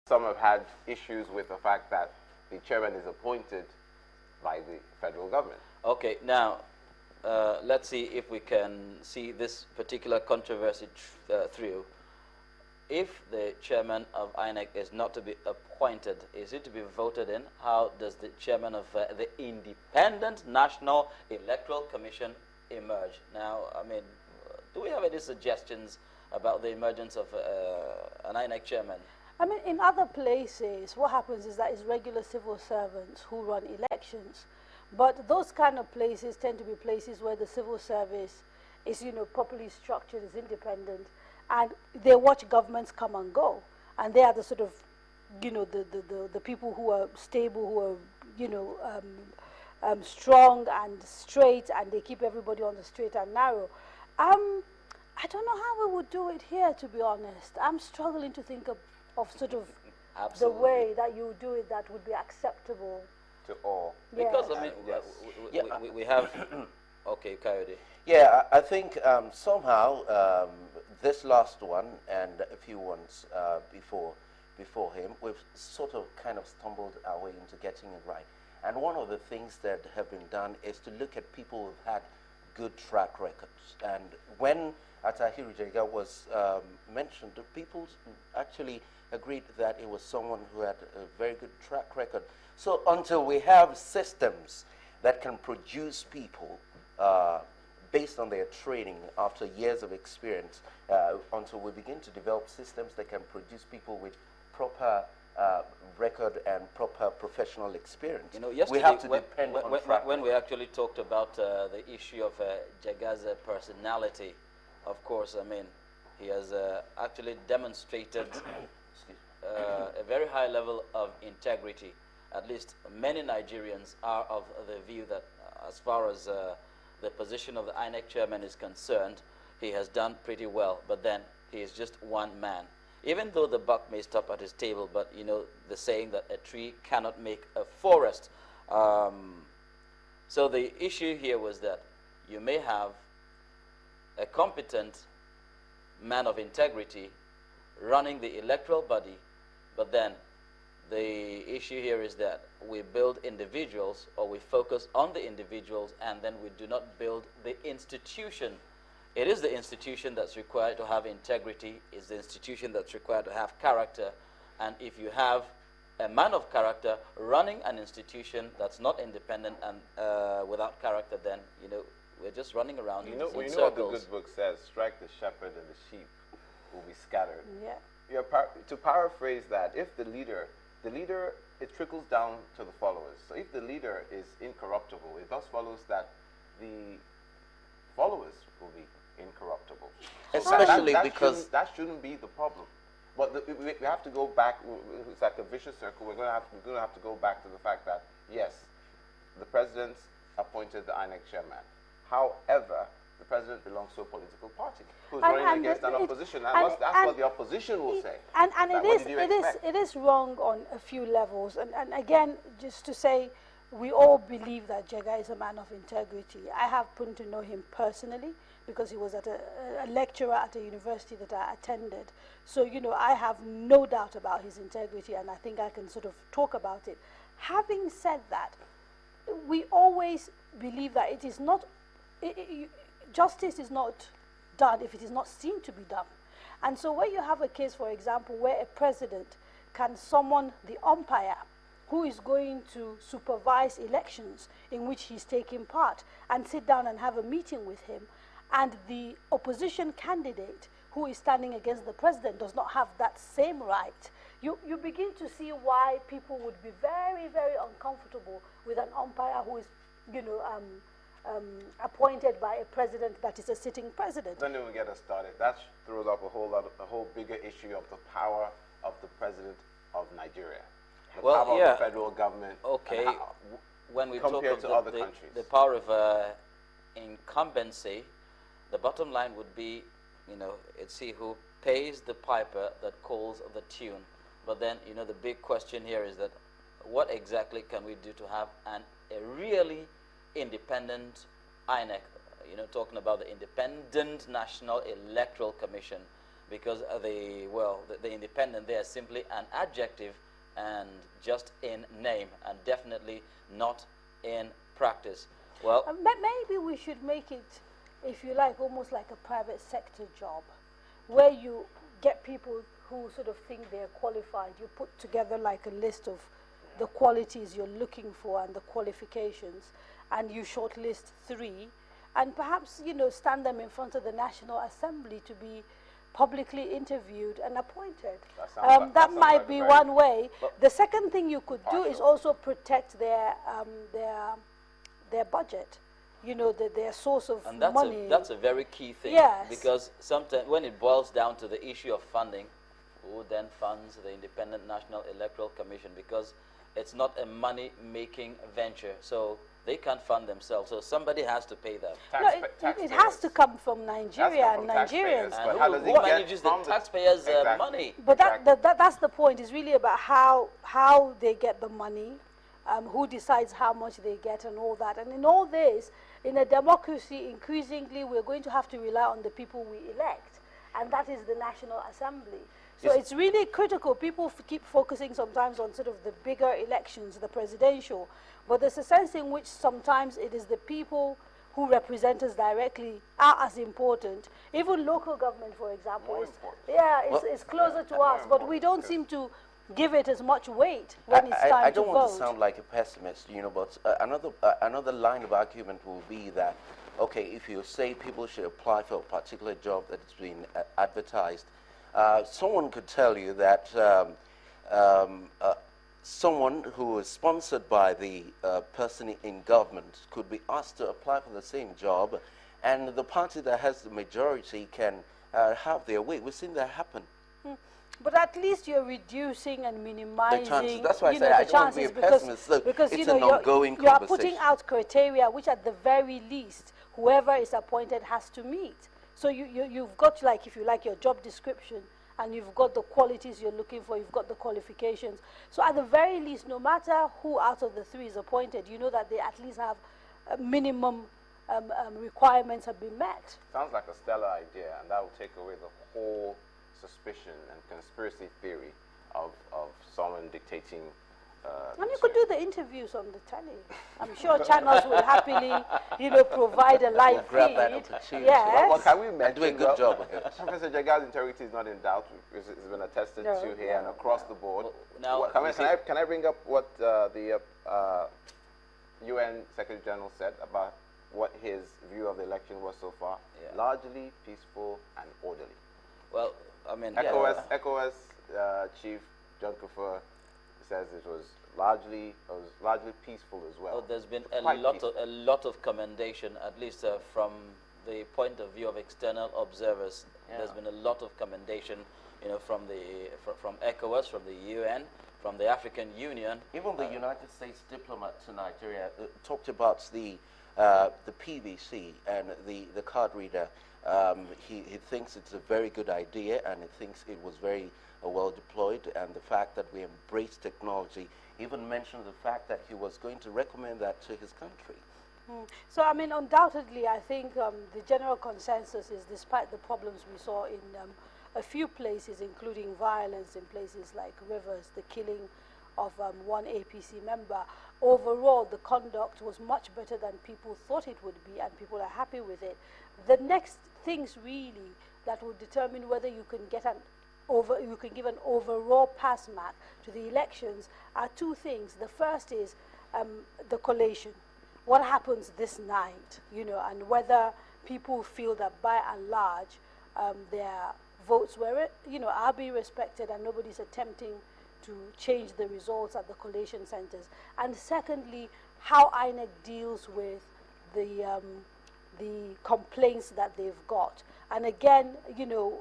Some have had issues with the fact that the chairman is appointed by the federal government. Okay, now let's see if we can see this particular controversy through. If the chairman of INEC is not to be appointed, is it to be voted in? How does the chairman of the Independent National Electoral Commission emerge? Now, I mean, do we have any suggestions about the emergence of an INEC chairman? I mean, in other places, what happens is that it's regular civil servants who run elections. But those kind of places tend to be places where the civil service is, properly structured, is independent, and they watch governments come and go. And they are the sort of, the people who are stable, who are, strong and straight, and they keep everybody on the straight and narrow. I don't know how we would do it here, to be honest. I'm struggling to think of sort of the way that you do it that would be acceptable to all. Yeah. Because, I mean, Yeah. we have... Okay, Coyote. Yeah, I think somehow this last one and a few ones before him, we've sort of kind of stumbled our way into getting it right. And one of the things that have been done is to look at people who've had good track records. And when Atahiru Jega was mentioned, the people actually agreed that it was someone who had a very good track record. So until we have systems that can produce people based on their training after years of experience, until we begin to develop systems that can produce people with proper record and proper professional experience, we have to depend on track when we actually talked about the issue of Jaga's personality, of course, I mean, he has actually demonstrated a very high level of integrity. At least many Nigerians are of the view that as far as the position of the INEC chairman is concerned, he has done pretty well, but then he is just one man. Even though the buck may stop at his table, but the saying that a tree cannot make a forest. So the issue here was that you may have a competent man of integrity running the electoral body, but then the issue here is that we build individuals, or we focus on the individuals, and then we do not build the institution. It is the institution that's required to have integrity, it's the institution that's required to have character, and if you have a man of character running an institution that's not independent and without character, then, we're just running around in circles. You know what the good book says, strike the shepherd and the sheep will be scattered. Yeah. To paraphrase that, if the leader, it trickles down to the followers. So if the leader is incorruptible, it thus follows that the followers will be incorruptible. So Especially because that shouldn't be the problem. But we have to go back. It's like a vicious circle. We're going to have to go back to the fact that yes, the president appointed the INEC chairman. However, the president belongs to a political party who's running against an opposition. That's what the opposition will say. And it is wrong on a few levels. And again, just to say, we all believe that Jega is a man of integrity. I happen to know him personally because he was at a lecturer at a university that I attended. So, I have no doubt about his integrity, and I think I can sort of talk about it. Having said that, we always believe that it is not... justice is not done if it is not seen to be done. And so when you have a case, for example, where a president can summon the umpire who is going to supervise elections in which he's taking part and sit down and have a meeting with him, and the opposition candidate who is standing against the president does not have that same right, you begin to see why people would be very, very uncomfortable with an umpire who is, appointed by a president that is a sitting president. Don't even get us started. That throws up a whole bigger issue of the power of the president of Nigeria. The power of the federal government. Okay. When we talk of the power of incumbency, the bottom line would be, it's he who pays the piper that calls the tune. But then, the big question here is that what exactly can we do to have a really independent INEC, talking about the Independent National Electoral Commission. because the independent there is simply an adjective and just in name and definitely not in practice. Well, maybe we should make it, if you like, almost like a private sector job, where you get people who sort of think they're qualified. You put together like a list of the qualities you're looking for and the qualifications, and you shortlist 3, and perhaps, you know, stand them in front of the National Assembly to be publicly interviewed and appointed. That might be one way. The second thing you could do is also protect their budget, you know, their source of money. That's a very key thing. Yes. Because sometimes when it boils down to the issue of funding, who then funds the Independent National Electoral Commission? Because it's not a money-making venture, so they can't fund themselves. So somebody has to pay that. It has to come from Nigeria and Nigerians. And who manages the taxpayers' money? But that's the point. It's really about how they get the money, who decides how much they get and all that. And in all this, in a democracy, increasingly we're going to have to rely on the people we elect, and that is the National Assembly. So it's really critical. People keep focusing sometimes on sort of the bigger elections, the presidential, but there's a sense in which sometimes it is the people who represent us directly are as important. Even local government, for example, is closer to us, but we don't seem to give it as much weight when it's time to vote. I don't want to sound like a pessimist, you know, but another line of argument will be that, okay, if you say people should apply for a particular job that's been advertised, someone could tell you that someone who is sponsored by the person in government could be asked to apply for the same job, and the party that has the majority can have their way. We've seen that happen. But at least you're reducing and minimizing the chances. That's why I say I don't want to be a pessimist. Because it's you know, an ongoing you are conversation. putting out criteria which at the very least whoever is appointed has to meet. So you've got, like, if you like, your job description, and you've got the qualities you're looking for, you've got the qualifications. So at the very least, no matter who out of the 3 is appointed, you know that they at least have minimum requirements have been met. Sounds like a stellar idea, and that will take away the whole suspicion and conspiracy theory of someone dictating. And you could do the interviews on the telly. I'm sure channels will happily, you know, provide a live feed. Grab that opportunity. Yes. Well, can we mention, do a good job of it. Professor Jaga's integrity is not in doubt. It's been attested to here and across the board. Now, can I bring up what the UN Secretary General said about what his view of the election was so far? Yeah. Largely peaceful and orderly. Well, I mean, ECOWAS Chief John Kufuor says it was largely peaceful as well. Oh, there's been a lot of commendation, at least from the point of view of external observers. Yeah. There's been a lot of commendation, you know, from ECOWAS, from the UN, from the African Union. Even the United States diplomat to Nigeria talked about the PVC and the card reader. He thinks it's a very good idea, and he thinks it was very well deployed, and the fact that we embrace technology. Even mentioned the fact that he was going to recommend that to his country. So, I mean, undoubtedly, I think the general consensus is, despite the problems we saw in a few places, including violence in places like Rivers, the killing of one APC member, overall the conduct was much better than people thought it would be, and people are happy with it. The next things really that will determine whether you can get you can give an overall pass mark to the elections are 2 things. The first is the collation. What happens this night, you know, and whether people feel that by and large their votes were, you know, are being respected and nobody's attempting to change the results at the collation centers. And secondly, how INEC deals with the complaints that they've got. And again, you know,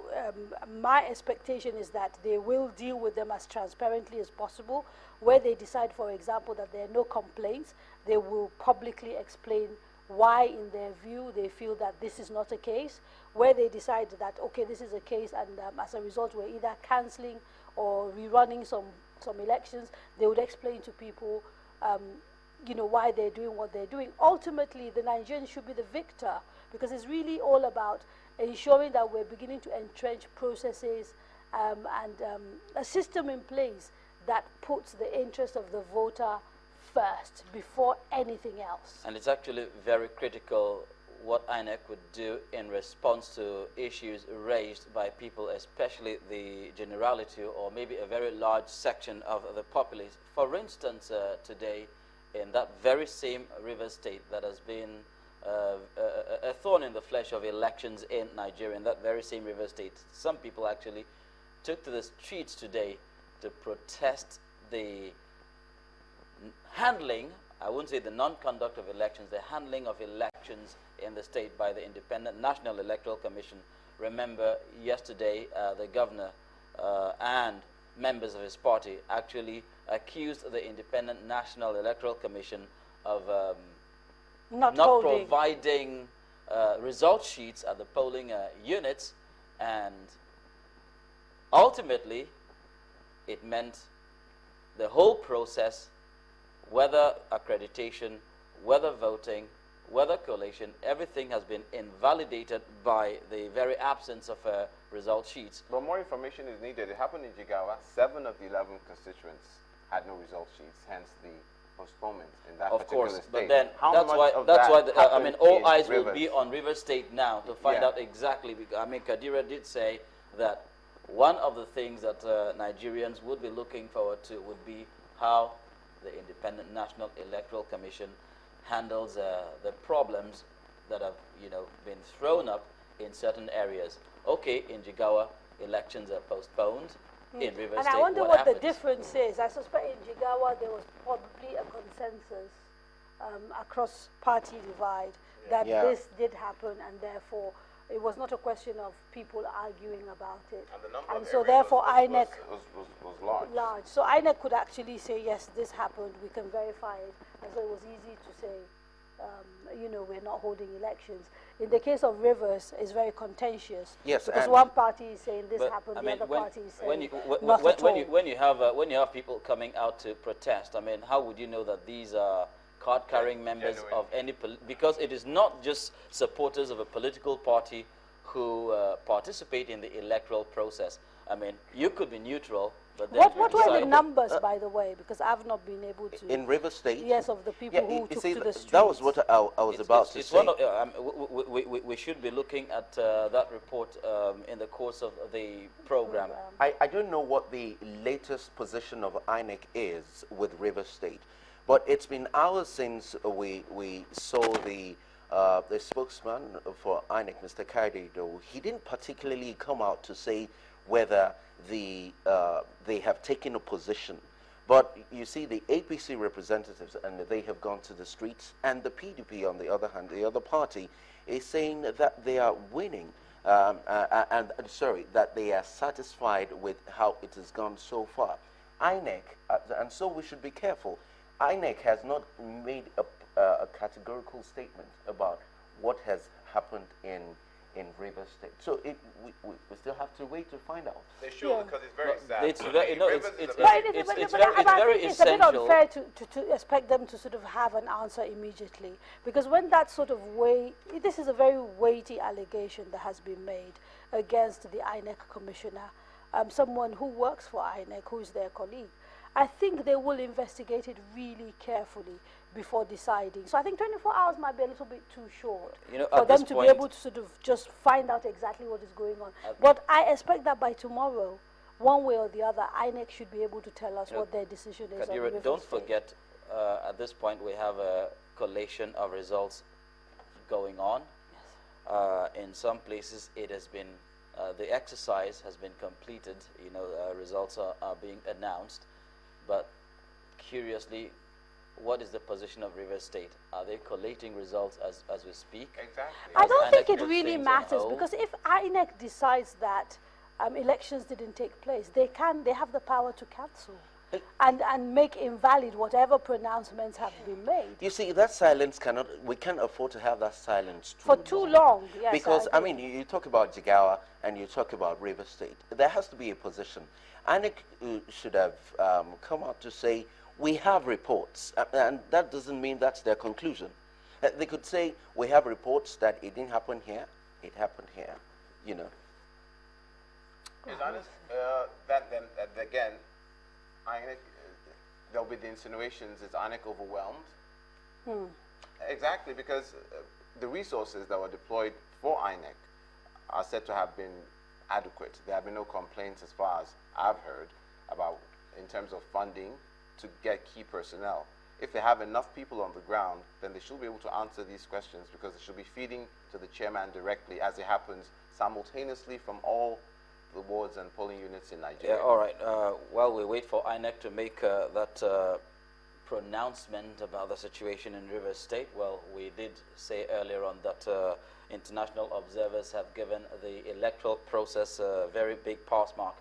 my expectation is that they will deal with them as transparently as possible. Where they decide, for example, that there are no complaints, they will publicly explain why, in their view, they feel that this is not a case. Where they decide that, okay, this is a case, and as a result, we're either cancelling or rerunning some elections, they would explain to people you know, why they're doing what they're doing. Ultimately, the Nigerians should be the victor, because it's really all about ensuring that we're beginning to entrench processes and a system in place that puts the interest of the voter first before anything else. And it's actually very critical what INEC would do in response to issues raised by people, especially the generality or maybe a very large section of the populace. For instance, today, in that very same River State that has been a thorn in the flesh of elections in Nigeria, in that very same River State, some people actually took to the streets today to protest the handling, I wouldn't say the non-conduct of elections, the handling of elections in the state by the Independent National Electoral Commission. Remember, yesterday, the governor and members of his party actually accused the Independent National Electoral Commission of not providing result sheets at the polling units, and ultimately, it meant the whole process, whether accreditation, whether voting, whether collation, everything has been invalidated by the very absence of result sheets. But more information is needed. It happened in Jigawa. 7 of the 11 constituents had no result sheets, hence the postponement in that particular state. Of course, but then that's why I mean, all eyes will be on River State now to find out exactly. Because, I mean, Kadira did say that one of the things that Nigerians would be looking forward to would be how the Independent National Electoral Commission handles the problems that have, been thrown up in certain areas. Okay, in Jigawa, elections are postponed. In River State, and I wonder what what happens? the difference is. I suspect in Jigawa there was probably a consensus across party divide that this did happen, and therefore it was not a question of people arguing about it. And the number and of so areas therefore was INEC large. So INEC could actually say, yes, this happened, we can verify it. And so it was easy to say, we're not holding elections. In the case of Rivers, it's very contentious. Yes, because one party is saying this But, happened, I the mean, other party is saying when you have people coming out to protest, I mean, how would you know that these are card-carrying members of any because it is not just supporters of a political party who participate in the electoral process. I mean, you could be neutral, but then what were the numbers, by the way? Because I've not been able to. In River State? Yes, of the people who took to the streets. That was what I was about to say. We should be looking at that report in the course of the program. I don't know what the latest position of INEC is with River State, but it's been hours since we saw the spokesman for INEC, Mr. Kaide, though he didn't particularly come out to say whether they have taken a position. But you see, the APC representatives, and they have gone to the streets, and the PDP, on the other hand, the other party, is saying that they are winning, that they are satisfied with how it has gone so far. INEC, and so we should be careful, INEC has not made a categorical statement about what has happened in River State. So we still have to wait to find out. They should, because it's very sad. It's very, it's very it's a bit essential. unfair to expect them to sort of have an answer immediately, because when that sort of this is a very weighty allegation that has been made against the INEC commissioner, someone who works for INEC, who is their colleague. I think they will investigate it really carefully before deciding. So I think 24 hours might be a little bit too short for them to be able to sort of just find out exactly what is going on. But I expect that by tomorrow, one way or the other, INEC should be able to tell us what their decision is. Kadira, don't forget, at this point we have a collation of results going on. Yes. In some places it has been, the exercise has been completed, results are being announced. But curiously, what is the position of River State? Are they collating results as we speak? Exactly. I don't think it really matters, because if INEC decides that elections didn't take place, they have the power to cancel and make invalid whatever pronouncements have been made. You see, that silence we can't afford to have that silence for too long. Yes, because I mean, you talk about Jigawa and you talk about River State. There has to be a position. INEC should have come out to say, we have reports, and that doesn't mean that's their conclusion. They could say, we have reports that it didn't happen here, it happened here, you know. Is honest, then again, INEC, there'll be the insinuations, is INEC overwhelmed? Exactly, because the resources that were deployed for INEC are said to have been adequate. There have been no complaints as far as I've heard about in terms of funding to get key personnel. If they have enough people on the ground, then they should be able to answer these questions, because they should be feeding to the chairman directly, as it happens simultaneously from all the wards and polling units in Nigeria. Yeah, all right. While we wait for INEC to make that pronouncement about the situation in Rivers State, well, we did say earlier on that international observers have given the electoral process a very big pass mark